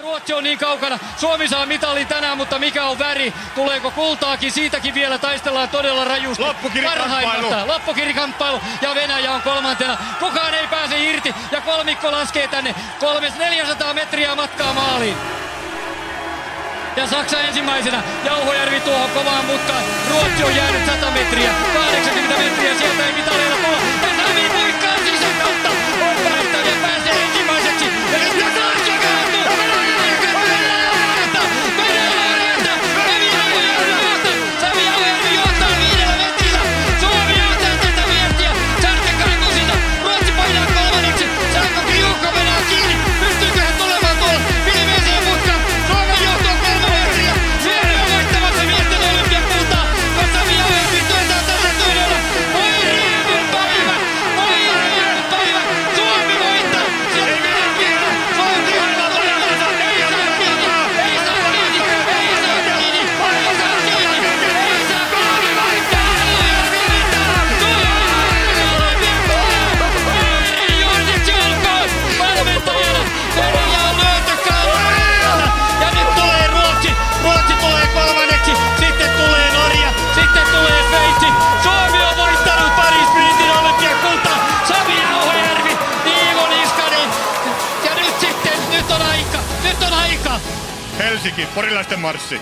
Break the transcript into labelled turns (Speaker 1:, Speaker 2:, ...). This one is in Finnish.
Speaker 1: Ruotsi on niin kaukana. Suomi saa mitalin tänään, mutta mikä on väri? Tuleeko kultaakin? Siitäkin vielä taistellaan todella rajusti. Loppukirikamppailu ja Venäjä on kolmantena. Kukaan ei pääse irti ja kolmikko laskee tänne. 400 metriä matkaa maaliin. Ja Saksa ensimmäisenä. Jauhojärvi tuohon kovaan mutkaan. Ruotsi on jäänyt 100 metriä. 80 metriä. Sieltä ei mitaleilla tulla. Ja Sami poikkaa sisän kautta. On päästäviä. Pääsee ensimmäiseksi. Ja sitten Saksa kaatuu. Sami Jauhojärvi johtaa 5 metrillä. Suomi johtaa tätä viestiä. Sarke kaatuu siitä. Ruotsi painaa kolmanneksi. Saako Kriukko mennä kiinni? Pystyykö hän tulemaan tuolla viimeiseen mutkaan? Suomi johtaa 3 metriä. Suomi on voittamassa miesten olympiakultaa. Kun Sami Jauhojärvi työntää tällä tyydellä. Voi riivin päivä! Voi riivin päivä! Suomi voittaa! Sieltä mennään kiinni! Suomi voittaa todella! Ei saa kiinni! Ei saa kiinni! Ei saa kiinni! Ei saa kiinni! Ei saa Suomi voittaa! Jauhojärvi voittaa! Suomi olympiakultaa! Ei onneksi olkoon! Valmentajana Venäjä on lyöty kalloilla! Ja nyt tulee Ruotsi! Ruotsi tulee kolmanneksi! Sitten tulee Norja! Sitten tulee Sveitsi! Suomi on voittanut parisprintin olympiakultaa! Sami Jauhojärvi! Iivo Niskanen! Ja nyt sitten, nyt on aika! Nyt on aika!
Speaker 2: Helsinki, porilaisten marssi.